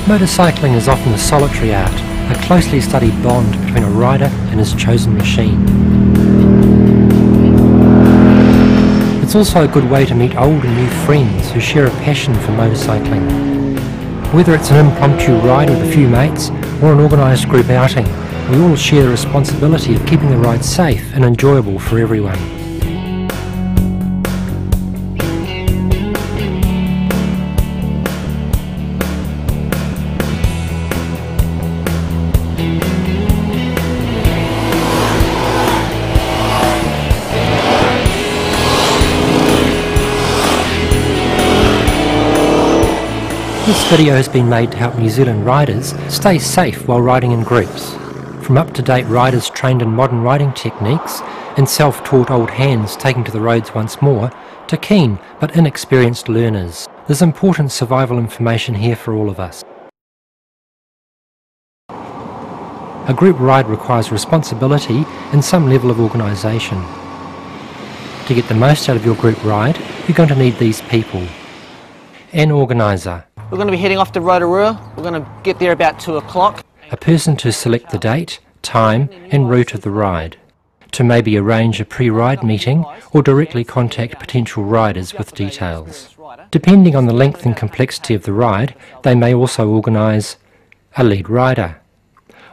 Motorcycling is often a solitary art, a closely studied bond between a rider and his chosen machine. It's also a good way to meet old and new friends who share a passion for motorcycling. Whether it's an impromptu ride with a few mates or an organised group outing, we all share the responsibility of keeping the ride safe and enjoyable for everyone. This video has been made to help New Zealand riders stay safe while riding in groups. From up-to-date riders trained in modern riding techniques and self-taught old hands taking to the roads once more, to keen but inexperienced learners, there's important survival information here for all of us. A group ride requires responsibility and some level of organisation. To get the most out of your group ride, you're going to need these people. An organiser. We're going to be heading off to Rotorua. We're going to get there about 2 o'clock. A person to select the date, time and route of the ride. To maybe arrange a pre-ride meeting or directly contact potential riders with details. Depending on the length and complexity of the ride, they may also organise a lead rider.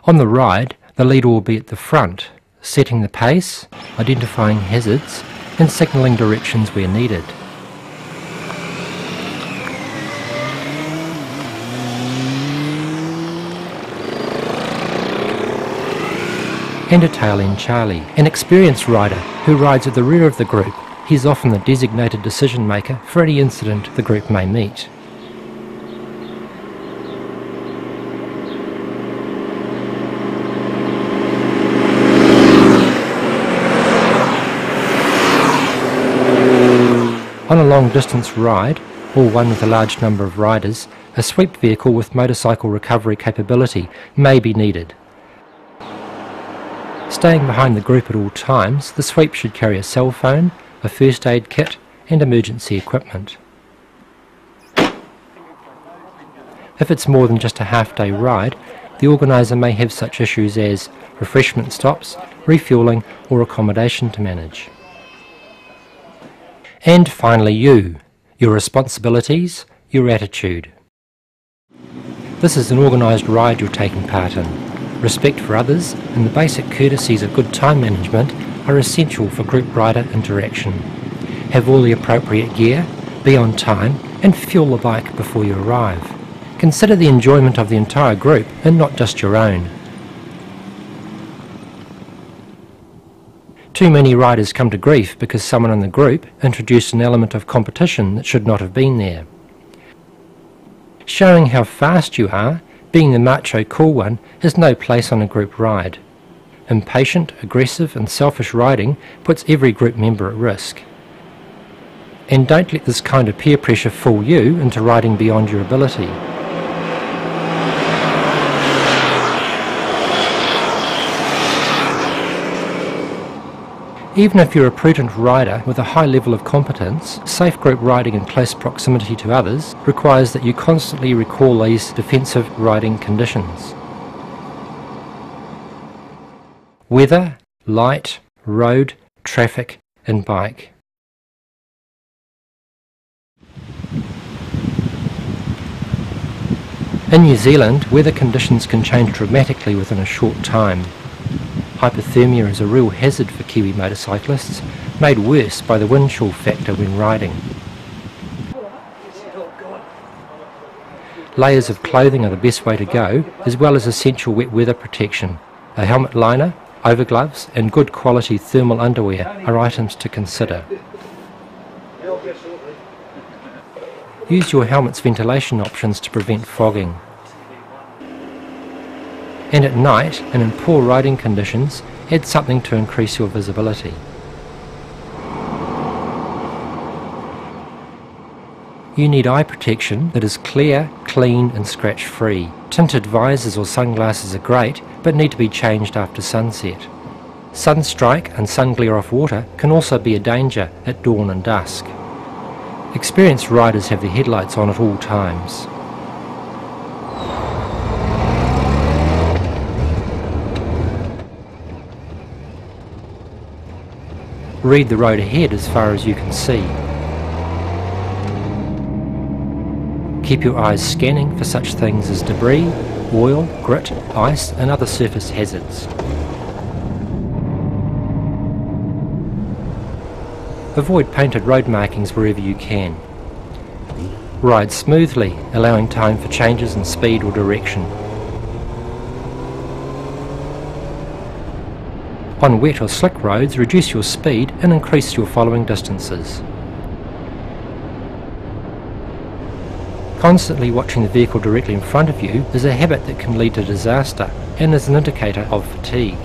On the ride, the leader will be at the front, setting the pace, identifying hazards and signalling directions where needed. And a tail-end Charlie, an experienced rider who rides at the rear of the group. He's often the designated decision maker for any incident the group may meet. On a long distance ride, or one with a large number of riders, a sweep vehicle with motorcycle recovery capability may be needed. Staying behind the group at all times, the sweep should carry a cell phone, a first aid kit and emergency equipment. If it's more than just a half-day ride, the organiser may have such issues as refreshment stops, refuelling or accommodation to manage. And finally your responsibilities, your attitude. This is an organised ride you're taking part in. Respect for others and the basic courtesies of good time management are essential for group rider interaction. Have all the appropriate gear, be on time and fuel the bike before you arrive. Consider the enjoyment of the entire group and not just your own. Too many riders come to grief because someone in the group introduced an element of competition that should not have been there. Showing how fast you are, being the macho cool one, has no place on a group ride. Impatient, aggressive and selfish riding puts every group member at risk. And don't let this kind of peer pressure fool you into riding beyond your ability. Even if you're a prudent rider with a high level of competence, safe group riding in close proximity to others requires that you constantly recall these defensive riding conditions. Weather, light, road, traffic and bike. In New Zealand, weather conditions can change dramatically within a short time. Hypothermia is a real hazard for Kiwi motorcyclists, made worse by the wind chill factor when riding. Layers of clothing are the best way to go, as well as essential wet weather protection. A helmet liner, overgloves and good quality thermal underwear are items to consider. Use your helmet's ventilation options to prevent fogging. And at night, and in poor riding conditions, add something to increase your visibility. You need eye protection that is clear, clean and scratch-free. Tinted visors or sunglasses are great, but need to be changed after sunset. Sunstrike and sun glare off water can also be a danger at dawn and dusk. Experienced riders have their headlights on at all times. Read the road ahead as far as you can see. Keep your eyes scanning for such things as debris, oil, grit, ice and other surface hazards. Avoid painted road markings wherever you can. Ride smoothly, allowing time for changes in speed or direction. On wet or slick roads, reduce your speed and increase your following distances. Constantly watching the vehicle directly in front of you is a habit that can lead to disaster and is an indicator of fatigue.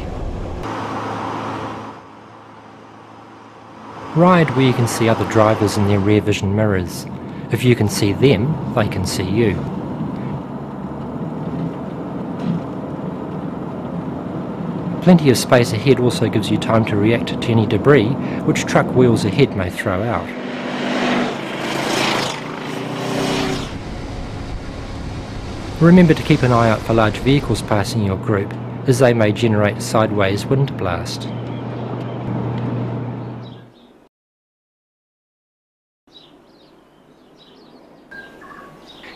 Ride where you can see other drivers in their rear vision mirrors. If you can see them, they can see you. Plenty of space ahead also gives you time to react to any debris which truck wheels ahead may throw out. Remember to keep an eye out for large vehicles passing your group, as they may generate a sideways wind blast.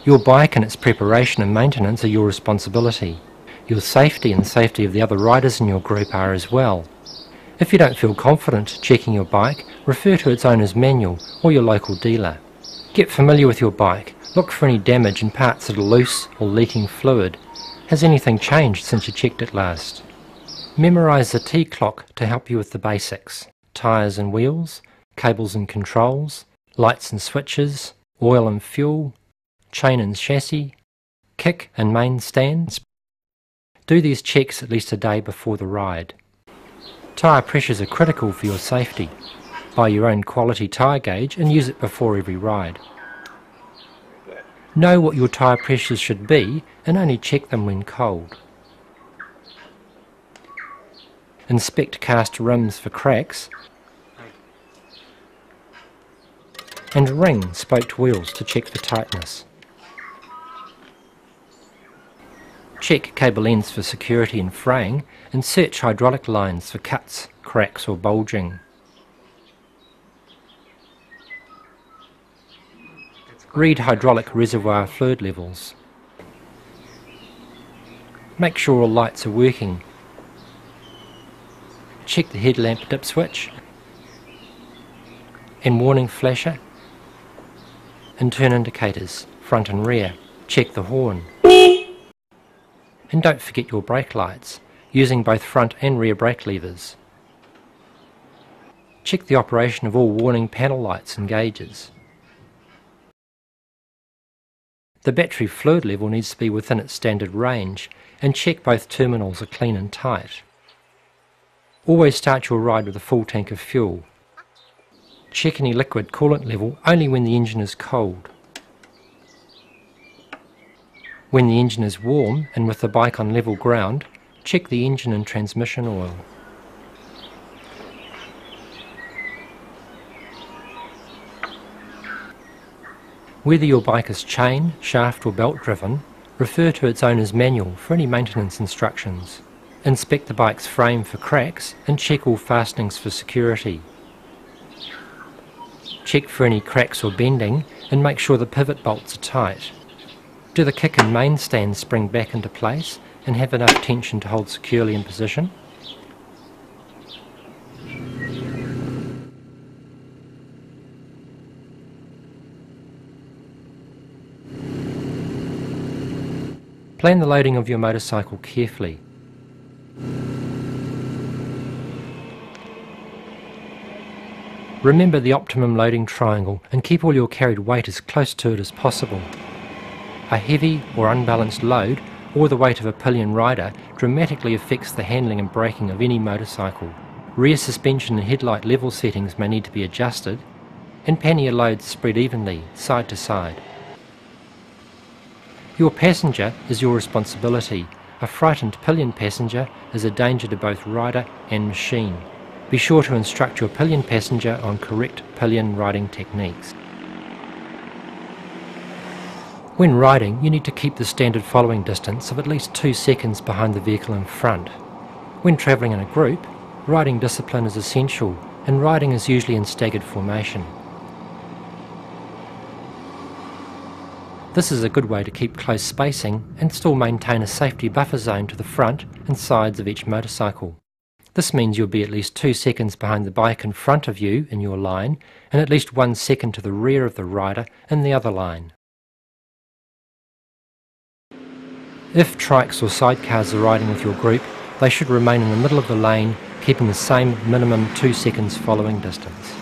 Your bike and its preparation and maintenance are your responsibility. Your safety and the safety of the other riders in your group are as well. If you don't feel confident checking your bike, refer to its owner's manual or your local dealer. Get familiar with your bike. Look for any damage and parts that are loose or leaking fluid. Has anything changed since you checked it last? Memorise the T-clock to help you with the basics. Tyres and wheels, cables and controls, lights and switches, oil and fuel, chain and chassis, kick and main stands. Do these checks at least a day before the ride. Tyre pressures are critical for your safety. Buy your own quality tyre gauge and use it before every ride. Know what your tyre pressures should be and only check them when cold. Inspect cast rims for cracks and ring spoked wheels to check for tightness. Check cable ends for security and fraying and search hydraulic lines for cuts, cracks or bulging. Read hydraulic reservoir fluid levels. Make sure all lights are working. Check the headlamp dip switch and warning flasher and turn indicators, front and rear. Check the horn. And don't forget your brake lights, using both front and rear brake levers. Check the operation of all warning panel lights and gauges. The battery fluid level needs to be within its standard range, and check both terminals are clean and tight. Always start your ride with a full tank of fuel. Check any liquid coolant level only when the engine is cold. When the engine is warm and with the bike on level ground, check the engine and transmission oil. Whether your bike is chain, shaft or belt driven, refer to its owner's manual for any maintenance instructions. Inspect the bike's frame for cracks and check all fastenings for security. Check for any cracks or bending and make sure the pivot bolts are tight. Do the kick and main stands spring back into place and have enough tension to hold securely in position? Plan the loading of your motorcycle carefully. Remember the optimum loading triangle and keep all your carried weight as close to it as possible. A heavy or unbalanced load or the weight of a pillion rider dramatically affects the handling and braking of any motorcycle. Rear suspension and headlight level settings may need to be adjusted and pannier loads spread evenly, side to side. Your passenger is your responsibility. A frightened pillion passenger is a danger to both rider and machine. Be sure to instruct your pillion passenger on correct pillion riding techniques. When riding, you need to keep the standard following distance of at least 2 seconds behind the vehicle in front. When travelling in a group, riding discipline is essential and riding is usually in staggered formation. This is a good way to keep close spacing and still maintain a safety buffer zone to the front and sides of each motorcycle. This means you'll be at least 2 seconds behind the bike in front of you in your line and at least 1 second to the rear of the rider in the other line. If trikes or sidecars are riding with your group, they should remain in the middle of the lane, keeping the same minimum 2 seconds following distance.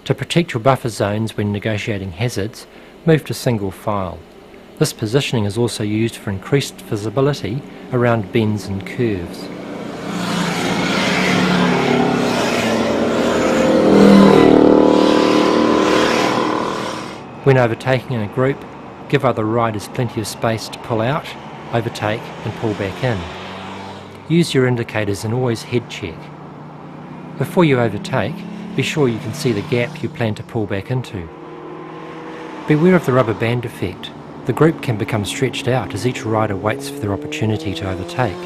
To protect your buffer zones when negotiating hazards, move to single file. This positioning is also used for increased visibility around bends and curves. When overtaking in a group, give other riders plenty of space to pull out, overtake and pull back in. Use your indicators and always head check. Before you overtake, be sure you can see the gap you plan to pull back into. Beware of the rubber band effect. The group can become stretched out as each rider waits for their opportunity to overtake.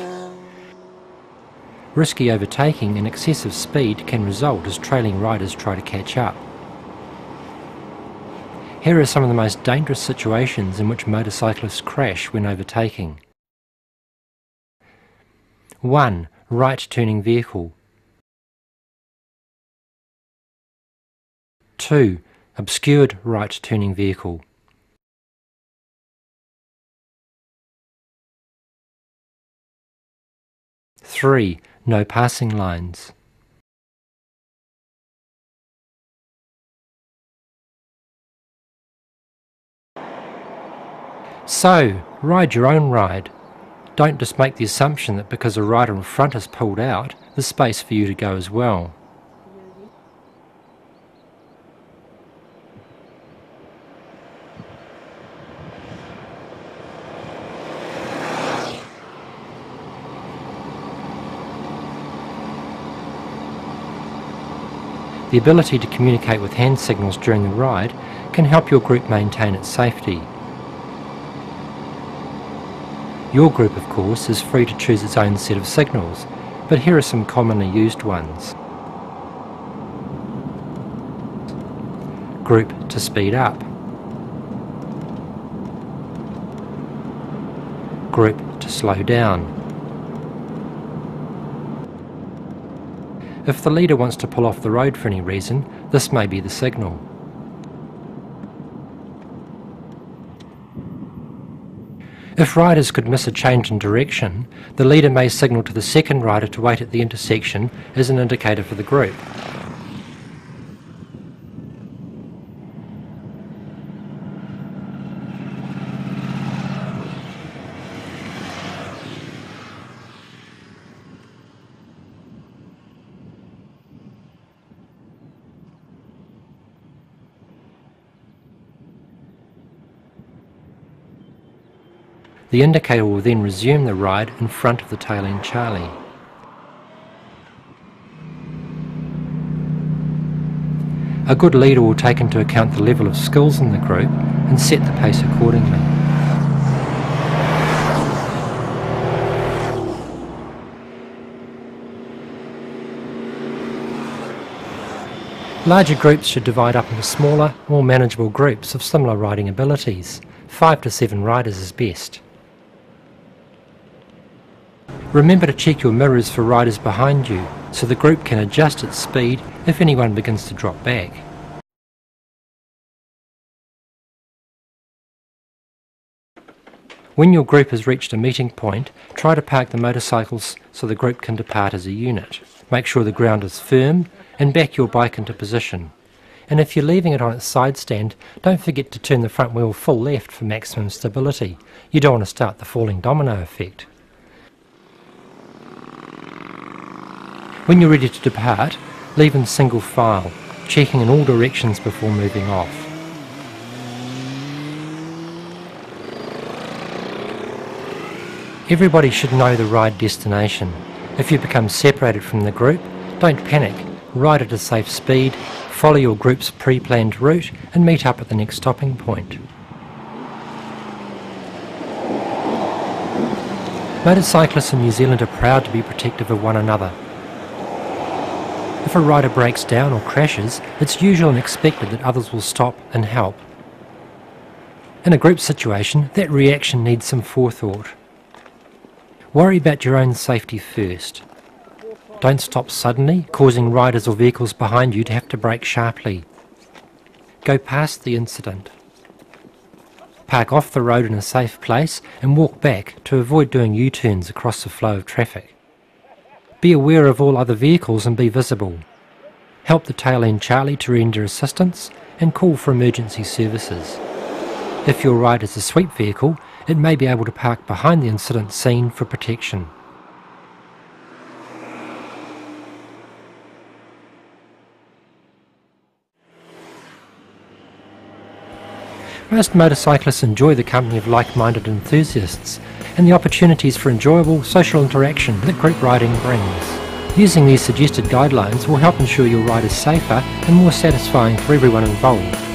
Risky overtaking and excessive speed can result as trailing riders try to catch up. Here are some of the most dangerous situations in which motorcyclists crash when overtaking. 1. Right turning vehicle. 2. Obscured right turning vehicle. 3. No passing lines. 'So, ride your own ride. Don't just make the assumption that because a rider in front has pulled out, there's space for you to go as well. The ability to communicate with hand signals during the ride can help your group maintain its safety. Your group, of course, is free to choose its own set of signals, but here are some commonly used ones. Group to speed up. Group to slow down. If the leader wants to pull off the road for any reason, this may be the signal. If riders could miss a change in direction, the leader may signal to the second rider to wait at the intersection as an indicator for the group. The indicator will then resume the ride in front of the tail-end Charlie. A good leader will take into account the level of skills in the group and set the pace accordingly. Larger groups should divide up into smaller, more manageable groups of similar riding abilities. 5 to 7 riders is best. Remember to check your mirrors for riders behind you, so the group can adjust its speed if anyone begins to drop back. When your group has reached a meeting point, try to park the motorcycles so the group can depart as a unit. Make sure the ground is firm and back your bike into position. And if you're leaving it on its side stand, don't forget to turn the front wheel full left for maximum stability. You don't want to start the falling domino effect. When you're ready to depart, leave in single file, checking in all directions before moving off. Everybody should know the ride destination. If you become separated from the group, don't panic. Ride at a safe speed, follow your group's pre-planned route and meet up at the next stopping point. Motorcyclists in New Zealand are proud to be protective of one another. If a rider breaks down or crashes, it's usual and expected that others will stop and help. In a group situation, that reaction needs some forethought. Worry about your own safety first. Don't stop suddenly, causing riders or vehicles behind you to have to brake sharply. Go past the incident. Park off the road in a safe place and walk back to avoid doing U-turns across the flow of traffic. Be aware of all other vehicles and be visible. Help the tail end Charlie to render assistance and call for emergency services. If your ride is a sweep vehicle, it may be able to park behind the incident scene for protection. Most motorcyclists enjoy the company of like-minded enthusiasts and the opportunities for enjoyable social interaction that group riding brings. Using these suggested guidelines will help ensure your ride is safer and more satisfying for everyone involved.